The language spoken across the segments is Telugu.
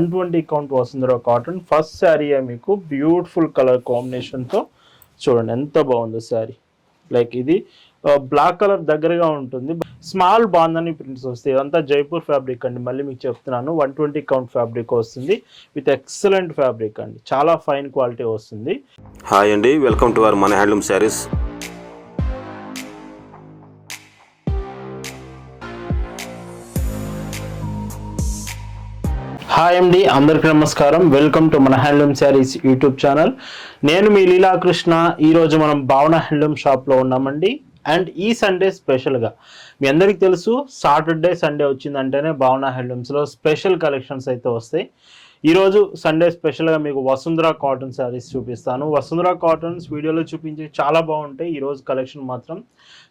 120 count Vasundhara cotton first sari మీకు బ్యూటిఫుల్ కలర్ కాంబినేషన్తో చూడండి ఎంత బాగుందో శారీ. లైక్ ఇది బ్లాక్ కలర్ దగ్గరగా ఉంటుంది. స్మాల్ బాందని ప్రింట్స్ వస్తాయి. ఇదంతా జైపూర్ ఫ్యాబ్రిక్ అండి. మళ్ళీ మీకు చెప్తున్నాను 120 కౌంట్ ఫ్యాబ్రిక్ వస్తుంది విత్ ఎక్సలెంట్ ఫ్యాబ్రిక్ అండి. చాలా ఫైన్ క్వాలిటీ వస్తుంది. హాయ్ అండి, వెల్కమ్ టు అవర్ మన హ్యాండ్లూమ్ శారీస్. హాయ్ అండి, అందరికీ నమస్కారం. వెల్కమ్ టు మన హ్యాండ్లూమ్ శారీస్ యూట్యూబ్ ఛానల్. నేను మీ లీలాకృష్ణ. ఈరోజు మనం భావన హ్యాండ్లూమ్ షాప్లో ఉన్నామండి. అండ్ ఈ సండే స్పెషల్గా మీ అందరికీ తెలుసు, సాటర్డే సండే వచ్చిందంటేనే భావన హ్యాండ్లూమ్స్లో స్పెషల్ కలెక్షన్స్ అయితే వస్తాయి. ఈరోజు సండే స్పెషల్గా మీకు వసుంధర కాటన్ శారీస్ చూపిస్తాను. వసుంధర కాటన్స్ వీడియోలో చూపించి చాలా బాగుంటాయి. ఈరోజు కలెక్షన్ మాత్రం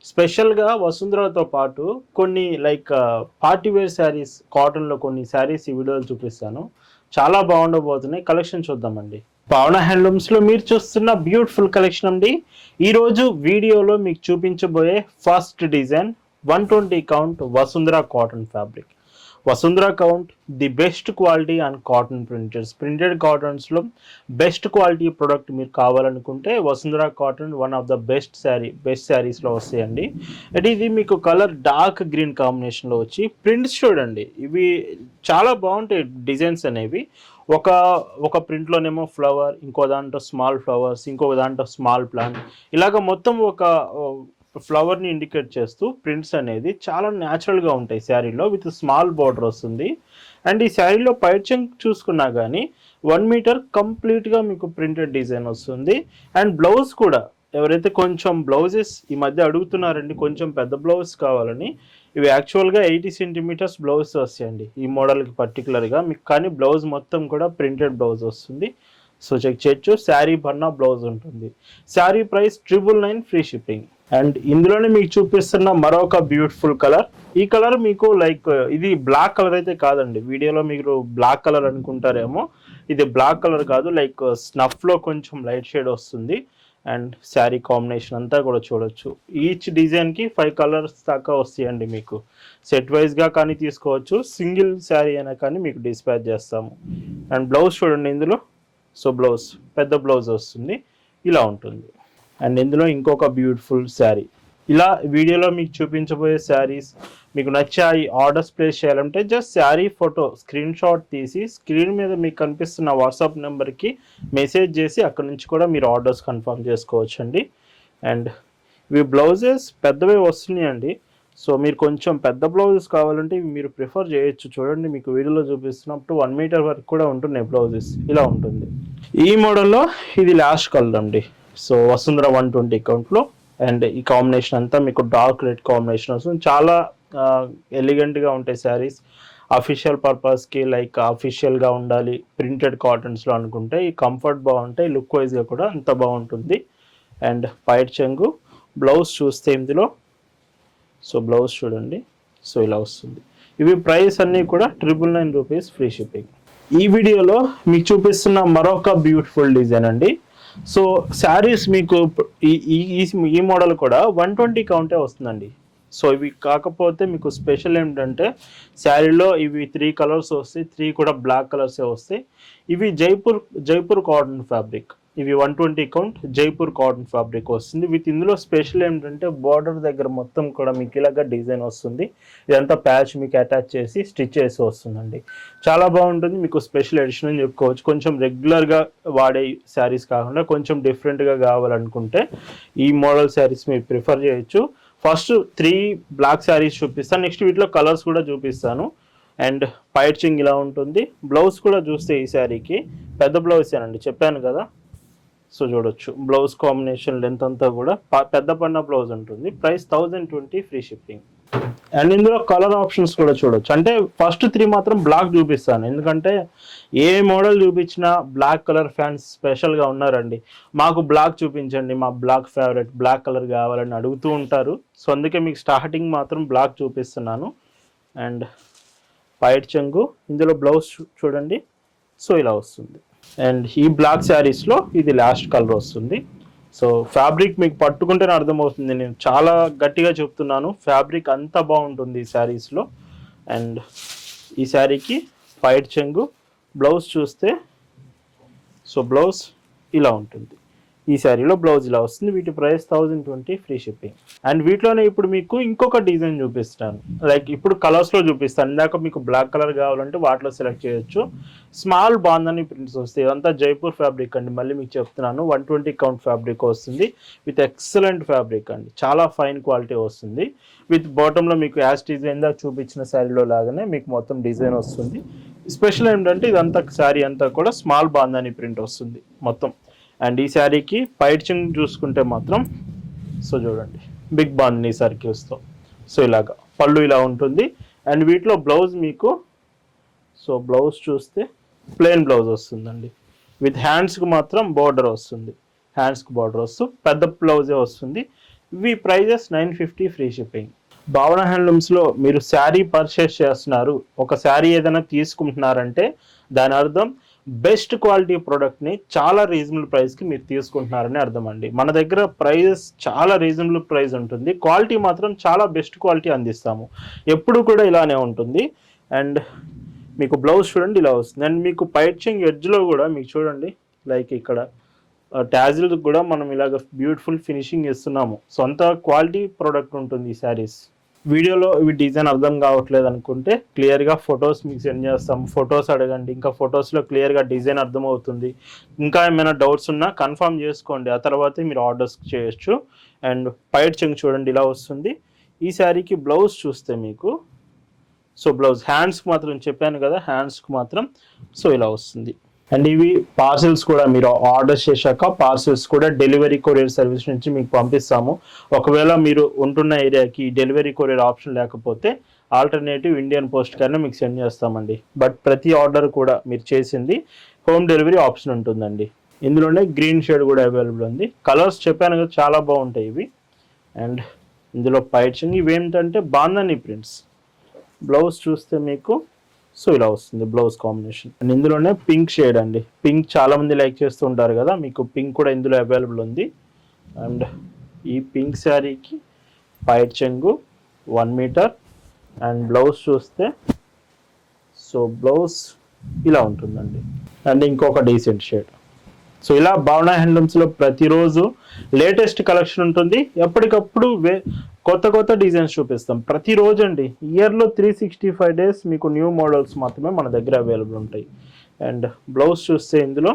స్పెషల్గా వసుంధరతో పాటు కొన్ని లైక్ పార్టీ వేర్ శారీస్ కాటన్లో కొన్ని శారీస్ ఈ వీడియోలో చూపిస్తాను. చాలా బాగుండబోతున్నాయి. కలెక్షన్ చూద్దామండి. భావన హ్యాండ్లూమ్స్లో మీరు చూస్తున్న బ్యూటిఫుల్ కలెక్షన్ అండి. ఈరోజు వీడియోలో మీకు చూపించబోయే first design 120 count Vasundhara cotton fabric. Vasundhara count the best quality and cotton printed కాటన్స్లో బెస్ట్ క్వాలిటీ ప్రోడక్ట్ మీరు కావాలనుకుంటే Vasundhara cotton one of the best శారీస్లో వస్తాయండి. అంటే ఇది మీకు కలర్ డార్క్ గ్రీన్ కాంబినేషన్లో వచ్చి ప్రింట్స్ చూడండి, ఇవి చాలా బాగుంటాయి. డిజైన్స్ అనేవి ఒక ప్రింట్లోనేమో ఫ్లవర్, ఇంకో దాంట్లో స్మాల్ ఫ్లవర్స్, ఇంకొక దాంట్లో స్మాల్ ప్లాంట్, ఇలాగ మొత్తం ఒక ఫ్లవర్ని ఇండికేట్ చేస్తూ ప్రింట్స్ అనేది చాలా న్యాచురల్గా ఉంటాయి శారీలో. విత్ స్మాల్ బార్డర్ వస్తుంది. అండ్ ఈ శారీలో పైచంక్ చూసుకున్నా కానీ 1 మీటర్ కంప్లీట్గా మీకు ప్రింటెడ్ డిజైన్ వస్తుంది. అండ్ బ్లౌజ్ కూడా ఎవరైతే కొంచెం బ్లౌజెస్ ఈ మధ్య అడుగుతున్నారండి, కొంచెం పెద్ద బ్లౌజ్ కావాలని, ఇవి యాక్చువల్గా 80 సెంటీమీటర్స్ బ్లౌజ్ వస్తాయండి ఈ మోడల్కి పర్టికులర్గా మీకు. కానీ బ్లౌజ్ మొత్తం కూడా ప్రింటెడ్ బ్లౌజ్ వస్తుంది. సో చెక్ చేయొచ్చు. శారీ పన్నా బ్లౌజ్ ఉంటుంది. Sari price 999 free shipping. And ఇందులోనే మీకు చూపిస్తున్న మరొక బ్యూటిఫుల్ కలర్. ఈ కలర్ మీకు లైక్ ఇది బ్లాక్ కలర్ అయితే కాదండి. వీడియోలో మీరు బ్లాక్ కలర్ అనుకుంటారేమో, ఇది బ్లాక్ కలర్ కాదు. లైక్ స్నఫ్లో కొంచెం లైట్ షేడ్ వస్తుంది. అండ్ శారీ కాంబినేషన్ అంతా కూడా చూడొచ్చు. ఈచ్ డిజైన్కి 5 కలర్స్ దాకా వస్తాయండి. మీకు సెట్ వైజ్గా కానీ తీసుకోవచ్చు, సింగిల్ శారీ అయినా కానీ మీకు డిస్పాచ్ చేస్తాము. అండ్ బ్లౌజ్ చూడండి ఇందులో. సో బ్లౌజ్ పెద్ద బ్లౌజ్ వస్తుంది, ఇలా ఉంటుంది. అండ్ ఇందులో ఇంకొక బ్యూటిఫుల్ శారీ. ఇలా వీడియోలో మీకు చూపించబోయే శారీస్ మీకు నచ్చాయి, ఆర్డర్స్ ప్లేస్ చేయాలంటే just sari photo screen shot తీసి స్క్రీన్ మీద మీకు కనిపిస్తున్న వాట్సాప్ నెంబర్కి మెసేజ్ చేసి అక్కడ నుంచి కూడా మీరు ఆర్డర్స్ కన్ఫర్మ్ చేసుకోవచ్చు అండి. అండ్ ఇవి బ్లౌజెస్ పెద్దవే వస్తున్నాయండి. సో మీరు కొంచెం పెద్ద బ్లౌజెస్ కావాలంటే ఇవి మీరు ప్రిఫర్ చేయొచ్చు. చూడండి, మీకు వీడియోలో చూపిస్తున్నప్పుడు 1 మీటర్ వరకు కూడా ఉంటున్నాయి బ్లౌజెస్, ఇలా ఉంటుంది. ఈ మోడల్లో ఇది లాస్ట్ కలర్ అండి. సో వసుంధర 120 కౌంట్లో. అండ్ ఈ కాంబినేషన్ అంతా మీకు డార్క్ రెడ్ కాంబినేషన్ వస్తుంది. చాలా ఎలిగెంట్గా ఉంటాయి శారీస్. అఫీషియల్ పర్పస్కి లైక్ అఫీషియల్గా ఉండాలి ప్రింటెడ్ కాటన్స్లో అనుకుంటే ఈ కంఫర్ట్ బాగుంటాయి, లుక్ వైజ్గా కూడా అంత బాగుంటుంది. అండ్ పైట్ చెంగు బ్లౌజ్ చూస్తే ఇందులో. సో బ్లౌజ్ చూడండి, సో ఇలా వస్తుంది. ఇవి ప్రైస్ అన్నీ కూడా 999 రూపీస్ ఫ్రీ షిప్పింగ్. ఈ వీడియోలో మీకు చూపిస్తున్న మరొక బ్యూటిఫుల్ డిజైన్ అండి. సో శారీస్ మీకు ఈ మోడల్ కూడా 120 కౌంటే వస్తుందండి. సో ఇవి కాకపోతే మీకు స్పెషల్ ఏంటంటే శారీలో ఇవి 3 కలర్స్ వస్తాయి, 3 కూడా బ్లాక్ కలర్సే వస్తాయి. ఇవి జైపూర్ కాటన్ ఫ్యాబ్రిక్. ఇవి 120 కౌంట్ జైపూర్ కాటన్ ఫ్యాబ్రిక్ వస్తుంది. విత్ ఇందులో స్పెషల్ ఏంటంటే బార్డర్ దగ్గర మొత్తం కూడా మీకు ఇలాగా డిజైన్ వస్తుంది. ఇదంతా ప్యాచ్ మీకు అటాచ్ చేసి స్టిచ్ చేసి వస్తుందండి. చాలా బాగుంటుంది. మీకు స్పెషల్ ఎడిషన్ అని చెప్పుకోవచ్చు. కొంచెం రెగ్యులర్గా వాడే శారీస్ కాకుండా కొంచెం డిఫరెంట్గా కావాలనుకుంటే ఈ మోడల్ శారీస్ మీరు ప్రిఫర్ చేయొచ్చు. ఫస్ట్ 3 బ్లాక్ శారీస్ చూపిస్తాను, నెక్స్ట్ వీటిలో కలర్స్ కూడా చూపిస్తాను. అండ్ పైచింగ్ ఇలా ఉంటుంది. బ్లౌజ్ కూడా చూస్తే ఈ శారీకి పెద్ద బ్లౌజ్ ఏనండి, చెప్పాను కదా. సో చూడొచ్చు బ్లౌజ్ కాంబినేషన్ లెంత్ అంతా కూడా పెద్ద పన్న బ్లౌజ్ ఉంటుంది. Price 1020 free shipping. అండ్ ఇందులో కలర్ ఆప్షన్స్ కూడా చూడొచ్చు. అంటే ఫస్ట్ 3 మాత్రం బ్లాక్ చూపిస్తాను, ఎందుకంటే ఏ మోడల్ చూపించినా బ్లాక్ కలర్ ఫ్యాన్స్ స్పెషల్గా ఉన్నారండి. మాకు బ్లాక్ చూపించండి, మా బ్లాక్ ఫేవరెట్, బ్లాక్ కలర్ కావాలని అడుగుతూ ఉంటారు. సో అందుకే మీకు స్టార్టింగ్ మాత్రం బ్లాక్ చూపిస్తున్నాను. అండ్ పైట్ చెంగు ఇందులో బ్లౌజ్ చూడండి, సో ఇలా వస్తుంది. అండ్ ఈ బ్లాక్ శారీస్లో ఇది లాస్ట్ కలర్ వస్తుంది. సో ఫ్యాబ్రిక్ మీకు పట్టుకుంటేనే అర్థమవుతుంది, నేను చాలా గట్టిగా చెప్తున్నాను. ఫ్యాబ్రిక్ అంతా బాగుంటుంది ఈ శారీస్లో. అండ్ ఈ శారీకి పైట్ చెంగు బ్లౌజ్ చూస్తే సో బ్లౌజ్ ఇలా ఉంటుంది. ఈ శారీలో బ్లౌజ్ ఇలా వస్తుంది. వీటి ప్రైస్ 1020 ఫ్రీ షిప్పింగ్. అండ్ వీటిలోనే ఇప్పుడు మీకు ఇంకొక డిజైన్ చూపిస్తాను. లైక్ ఇప్పుడు కలర్స్లో చూపిస్తాను. ఇందాక మీకు బ్లాక్ కలర్ కావాలంటే వాటిలో సెలెక్ట్ చేయొచ్చు. స్మాల్ బాందని ప్రింట్స్ వస్తాయి. ఇదంతా జైపూర్ ఫ్యాబ్రిక్ అండి. మళ్ళీ మీకు చెప్తున్నాను 120 కౌంట్ ఫ్యాబ్రిక్ వస్తుంది విత్ ఎక్సలెంట్ ఫ్యాబ్రిక్ అండి. చాలా ఫైన్ క్వాలిటీ వస్తుంది. విత్ బాటంలో మీకు యాజ్ డిజైన్ దా చూపించిన శారీలో లాగానే మీకు మొత్తం డిజైన్ వస్తుంది. స్పెషల్ ఏంటంటే ఇదంతా శారీ అంతా కూడా స్మాల్ బాందని ప్రింట్ వస్తుంది మొత్తం. అండ్ ఈ శారీకి పైచింగ్ చూసుకుంటే మాత్రం సో చూడండి బిగ్ బాందని సర్కిల్స్తో సో ఇలాగా పళ్ళు ఇలా ఉంటుంది. అండ్ వీటిలో బ్లౌజ్ మీకు సో బ్లౌజ్ చూస్తే ప్లెయిన్ బ్లౌజ్ వస్తుందండి. విత్ హ్యాండ్స్కి మాత్రం బార్డర్ వస్తుంది. హ్యాండ్స్కి బార్డర్ వస్తూ పెద్ద బ్లౌజే వస్తుంది. ఇవి ప్రైజెస్ 950 ఫ్రీ షిప్పింగ్. భావన హ్యాండ్లూమ్స్లో మీరు శారీ పర్చేస్ చేస్తున్నారు, ఒక శారీ ఏదైనా తీసుకుంటున్నారంటే దాని అర్థం బెస్ట్ క్వాలిటీ ప్రోడక్ట్ని చాలా రీజనబుల్ ప్రైస్కి మీరు తీసుకుంటున్నారని అర్థం అండి. మన దగ్గర ప్రైజెస్ చాలా రీజనబుల్ ప్రైస్ ఉంటుంది, క్వాలిటీ మాత్రం చాలా బెస్ట్ క్వాలిటీ అందిస్తాము. ఎప్పుడు కూడా ఇలానే ఉంటుంది. అండ్ మీకు బ్లౌజ్ చూడండి ఇలా వస్తుంది. అండ్ మీకు పైచింగ్ ఎడ్జ్లో కూడా మీకు చూడండి లైక్ ఇక్కడ ట్యాజిల్ కూడా మనం ఇలాగ బ్యూటిఫుల్ ఫినిషింగ్ ఇస్తున్నాము. సొంత క్వాలిటీ ప్రోడక్ట్ ఉంటుంది ఈ శారీస్. వీడియోలో ఇవి డిజైన్ అర్థం కావట్లేదు అనుకుంటే క్లియర్గా ఫొటోస్ మీకు సెండ్ చేస్తాం. ఫొటోస్ అడగండి, ఇంకా ఫొటోస్లో క్లియర్గా డిజైన్ అర్థమవుతుంది. ఇంకా ఏమైనా డౌట్స్ ఉన్నా కన్ఫర్మ్ చేసుకోండి, ఆ తర్వాతే మీరు ఆర్డర్స్ చేయొచ్చు. అండ్ పైట్ చెంగ్ చూడండి ఇలా వస్తుంది. ఈ శారీకి బ్లౌజ్ చూస్తే మీకు సో బ్లౌజ్ హ్యాండ్స్కి మాత్రం చెప్పాను కదా, హ్యాండ్స్కి మాత్రం సో ఇలా వస్తుంది. అండ్ ఇవి పార్సిల్స్ కూడా మీరు ఆర్డర్ చేశాక పార్సిల్స్ కూడా డెలివరీ కొరియర్ సర్వీస్ నుంచి మీకు పంపిస్తాము. ఒకవేళ మీరు ఉంటున్న ఏరియాకి డెలివరీ కొరియర్ ఆప్షన్ లేకపోతే ఆల్టర్నేటివ్ ఇండియన్ పోస్ట్ కన్నా మీకు సెండ్ చేస్తామండి. బట్ ప్రతి ఆర్డర్ కూడా మీరు చేసింది హోమ్ డెలివరీ ఆప్షన్ ఉంటుందండి. ఇందులోనే గ్రీన్ షేడ్ కూడా అవైలబుల్ ఉంది. కలర్స్ చెప్పాను కదా చాలా బాగుంటాయి ఇవి. అండ్ ఇందులో పైచింగ్ ఇవి ఏంటంటే బాందని ప్రింట్స్. బ్లౌజ్ చూస్తే మీకు సో ఇలా వస్తుంది బ్లౌజ్ కాంబినేషన్. అండ్ ఇందులోనే పింక్ షేడ్ అండి. పింక్ చాలా మంది లైక్ చేస్తూ ఉంటారు కదా, మీకు పింక్ కూడా ఇందులో అవైలబుల్ ఉంది. అండ్ ఈ పింక్ శారీకి పైట్ చెంగు 1 మీటర్. అండ్ బ్లౌజ్ చూస్తే సో బ్లౌజ్ ఇలా ఉంటుందండి. అండ్ ఇంకొక డీసెంట్ షేడ్. సో ఇలా భావన హ్యాండ్లూమ్స్లో ప్రతిరోజు లేటెస్ట్ కలెక్షన్ ఉంటుంది. ఎప్పటికప్పుడు కొత్త డిజైన్స్ చూపిస్తాం ప్రతిరోజు అండి. ఇయర్లో 365 డేస్ మీకు న్యూ మోడల్స్ మాత్రమే మన దగ్గర అవైలబుల్ ఉంటాయి. అండ్ బ్లౌజ్ చూస్తే ఇందులో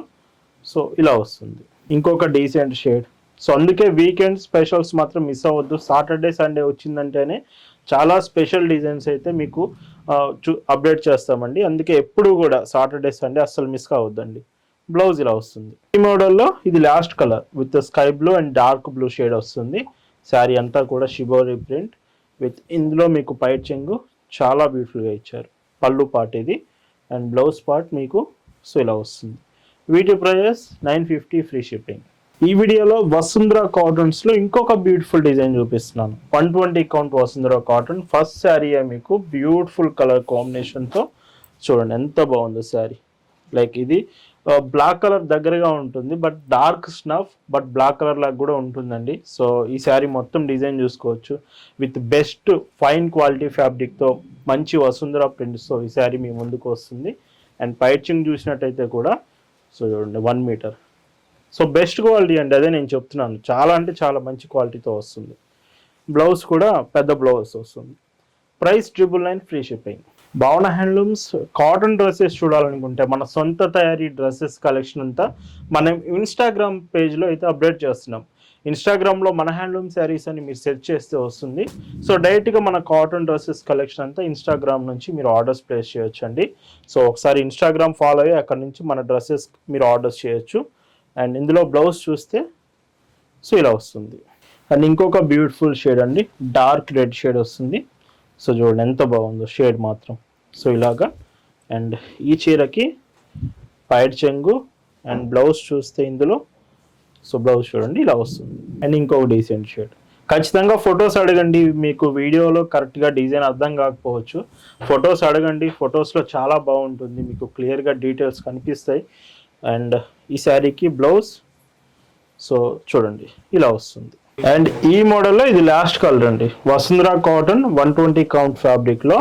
సో ఇలా వస్తుంది ఇంకొక డీసెంట్ షేడ్. సో అందుకే వీకెండ్ స్పెషల్స్ మాత్రం మిస్ అవ్వద్దు. సాటర్డే సండే వచ్చిందంటేనే చాలా స్పెషల్ డిజైన్స్ అయితే మీకు అప్డేట్ చేస్తామండి. అందుకే ఎప్పుడు కూడా సాటర్డే సండే అస్సలు మిస్ కావద్దండి. బ్లౌజ్ ఇలా వస్తుంది. ఈ మోడల్లో ఇది last colour with sky blue and dark blue shade వస్తుంది. శారీ అంతా కూడా షిబోరి ప్రింట్ విత్ ఇందులో మీకు పైట్ చెంగు చాలా బ్యూటిఫుల్గా ఇచ్చారు. పళ్ళు పార్ట్ ఇది. అండ్ బ్లౌజ్ పార్ట్ మీకు సో ఇలా వస్తుంది. వీటి ప్రైజెస్ 950 ఫ్రీ షిప్పింగ్. ఈ వీడియోలో వసుంధర కాటన్స్లో ఇంకొక బ్యూటిఫుల్ డిజైన్ చూపిస్తున్నాను. 120 count Vasundhara cotton. First sari మీకు బ్యూటిఫుల్ కలర్ కాంబినేషన్తో చూడండి ఎంత బాగుందో శారీ. లైక్ ఇది బ్లాక్ కలర్ దగ్గరగా ఉంటుంది but dark snuff but black colour లాగా కూడా ఉంటుందండి. సో ఈ శారీ మొత్తం డిజైన్ చూసుకోవచ్చు. విత్ బెస్ట్ ఫైన్ క్వాలిటీ ఫ్యాబ్రిక్తో మంచి వసుంధర ప్రింట్స్తో ఈ శారీ మీ ముందుకు వస్తుంది. అండ్ పైచింగ్ చూసినట్టయితే కూడా సో చూడండి 1 మీటర్. సో బెస్ట్ క్వాలిటీ అండి, అదే నేను చెప్తున్నాను. చాలా అంటే చాలా మంచి క్వాలిటీతో వస్తుంది. బ్లౌజ్ కూడా పెద్ద బ్లౌజ్ వస్తుంది. Price 999 free shipping. భావన హ్యాండ్లూమ్స్ కాటన్ డ్రెస్సెస్ చూడాలనుకుంటే మన సొంత తయారీ డ్రెస్సెస్ కలెక్షన్ అంతా మనం ఇన్స్టాగ్రామ్ పేజ్లో అయితే అప్డేట్ చేస్తున్నాం. ఇన్స్టాగ్రామ్లో మన హ్యాండ్లూమ్ శారీస్ అని మీరు సెర్చ్ చేస్తే వస్తుంది. సో డైరెక్ట్గా మన కాటన్ డ్రెస్సెస్ కలెక్షన్ అంతా ఇన్స్టాగ్రామ్ నుంచి మీరు ఆర్డర్స్ ప్లేస్ చేయొచ్చండి. సో ఒకసారి ఇన్స్టాగ్రామ్ ఫాలో అయ్యి అక్కడ నుంచి మన డ్రెస్సెస్ మీరు ఆర్డర్స్ చేయొచ్చు. అండ్ ఇందులో బ్లౌజ్ చూస్తే సో ఇలా వస్తుంది. అండ్ ఇంకొక బ్యూటిఫుల్ షేడ్ అండి, డార్క్ రెడ్ షేడ్ వస్తుంది. సో చూడండి ఎంత బాగుందో షేడ్ మాత్రం. సో ఇలాగా. అండ్ ఈ చీరకి పైట్ చెంగు అండ్ బ్లౌజ్ చూస్తే ఇందులో సో బ్లౌజ్ చూడండి ఇలా వస్తుంది. అండ్ ఇంకొక డీసెంట్ షేడ్. ఖచ్చితంగా ఫొటోస్ అడగండి. మీకు వీడియోలో కరెక్ట్గా డిజైన్ అర్థం కాకపోవచ్చు, ఫొటోస్ అడగండి. ఫొటోస్లో చాలా బాగుంటుంది, మీకు క్లియర్గా డీటెయిల్స్ కనిపిస్తాయి. అండ్ ఈ శారీకి బ్లౌజ్ సో చూడండి ఇలా వస్తుంది. అండ్ ఈ మోడల్లో ఇది లాస్ట్ కలర్ అండి. వసుంధర కాటన్ 120 కౌంట్ ఫ్యాబ్రిక్లో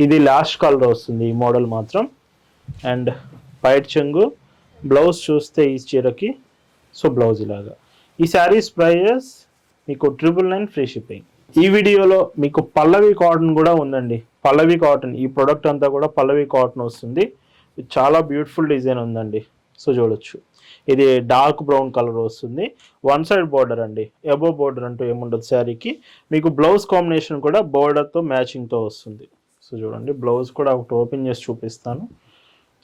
ఇది లాస్ట్ కలర్ వస్తుంది ఈ మోడల్ మాత్రం. అండ్ పైట్ చెంగు, బ్లౌజ్ చూస్తే ఈ చీరకి సో బ్లౌజ్ ఇలాగా. ఈ శారీస్ ప్రైజెస్ మీకు 999 ఫ్రీ షిప్పింగ్. ఈ వీడియోలో మీకు పల్లవి కాటన్ కూడా ఉందండి. పల్లవి కాటన్, ఈ ప్రోడక్ట్ అంతా కూడా పల్లవి కాటన్ వస్తుంది. ఇది చాలా బ్యూటిఫుల్ డిజైన్ ఉందండి. సో చూడొచ్చు, ఇది డార్క్ బ్రౌన్ కలర్ వస్తుంది. వన్ సైడ్ బోర్డర్ అండి, ఎబో బోర్డర్ అంటూ ఏముండదు శారీకి. మీకు బ్లౌజ్ కాంబినేషన్ కూడా బోర్డర్తో మ్యాచింగ్తో వస్తుంది. సో చూడండి, బ్లౌజ్ కూడా ఒకటి ఓపెన్ చేసి చూపిస్తాను.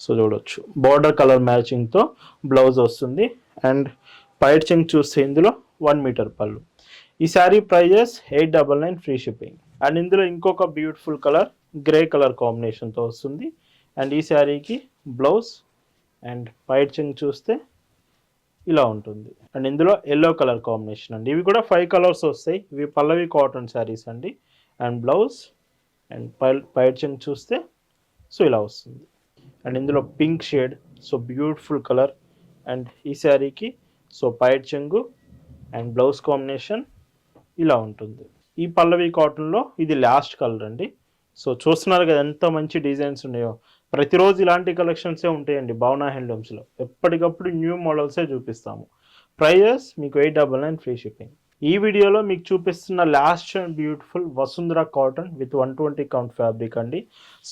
సో చూడొచ్చు, బోర్డర్ కలర్ మ్యాచింగ్తో బ్లౌజ్ వస్తుంది. అండ్ పైట్ చెంగ్ చూస్తే ఇందులో 1 మీటర్ పళ్ళు. ఈ sari price is 899 free shipping. And ఇందులో ఇంకొక బ్యూటిఫుల్ కలర్ గ్రే కలర్ కాంబినేషన్తో వస్తుంది. అండ్ ఈ శారీకి బ్లౌజ్ అండ్ పైట్ చెంగ్ చూస్తే ఇలా ఉంటుంది. అండ్ ఇందులో ఎల్లో కలర్ కాంబినేషన్ అండి. ఇవి కూడా 5 కలర్స్ వస్తాయి. ఇవి పల్లవి కాటన్ శారీస్ అండి. అండ్ బ్లౌజ్ అండ్ పైట్ చెంగ్ చూస్తే సో ఇలా వస్తుంది. అండ్ ఇందులో pink shade, so beautiful colour. And ఈ శారీకి సో పైట్ చెంగు అండ్ బ్లౌజ్ కాంబినేషన్ ఇలా ఉంటుంది. ఈ పల్లవి కాటన్లో ఇది లాస్ట్ కలర్ అండి. సో చూస్తున్నారు కదా ఎంత మంచి డిజైన్స్ ఉన్నాయో. ప్రతిరోజు ఇలాంటి కలెక్షన్సే ఉంటాయండి భావన హ్యాండ్లూమ్స్లో. ఎప్పటికప్పుడు న్యూ మోడల్సే చూపిస్తాము. ప్రైజెస్ మీకు 899 ఫ్రీ షిప్పింగ్. ఈ వీడియోలో మీకు చూపిస్తున్న last and beautiful Vasundhara cotton with 120 count fabric అండి.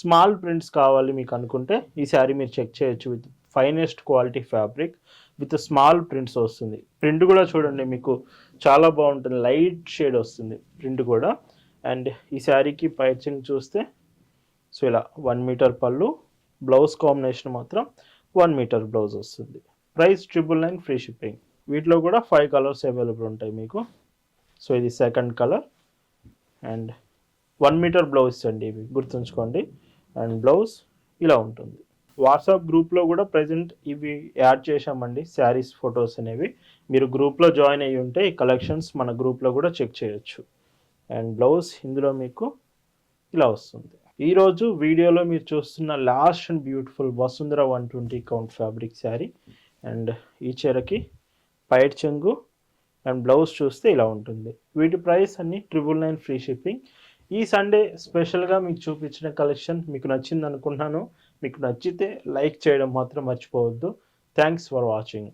స్మాల్ ప్రింట్స్ కావాలి మీకు అనుకుంటే ఈ శారీ మీరు చెక్ చేయొచ్చు. With finest quality fabric with small prints వస్తుంది. ప్రింట్ కూడా చూడండి, మీకు చాలా బాగుంటుంది. లైట్ షేడ్ వస్తుంది ప్రింట్ కూడా. అండ్ ఈ శారీకి పైట్ చెంగ్ చూస్తే సో ఇలా 1 మీటర్ పళ్ళు, బ్లౌజ్ కాంబినేషన్ మాత్రం 1 మీటర్ బ్లౌజ్ వస్తుంది. Price 999 free shipping. వీటిలో కూడా 5 కలర్స్ అవైలబుల్ ఉంటాయి మీకు. సో ఇది second colour. And 1 metre blouse అండి, ఇవి గుర్తుంచుకోండి. అండ్ బ్లౌజ్ ఇలా ఉంటుంది. వాట్సాప్ గ్రూప్లో కూడా ప్రజెంట్ ఇవి యాడ్ చేశామండి, శారీస్ ఫొటోస్ అనేవి. మీరు గ్రూప్లో జాయిన్ అయ్యి ఉంటే ఈ కలెక్షన్స్ మన గ్రూప్లో కూడా చెక్ చేయొచ్చు. అండ్ బ్లౌజ్ ఇందులో మీకు ఇలా వస్తుంది. ఈరోజు వీడియోలో మీరు చూస్తున్న last and beautiful Vasundhara 120 count fabric sari. And ఈ చీరకి పైట్ చెంగు అండ్ బ్లౌజ్ చూస్తే ఇలా ఉంటుంది. వీటి ప్రైస్ అన్ని 999 ఫ్రీ షిప్పింగ్. ఈ సండే స్పెషల్గా మీకు చూపించిన కలెక్షన్ మీకు నచ్చింది అనుకుంటున్నాను. మీకు నచ్చితే లైక్ చేయడం మాత్రం మర్చిపోవద్దు. Thanks for watching.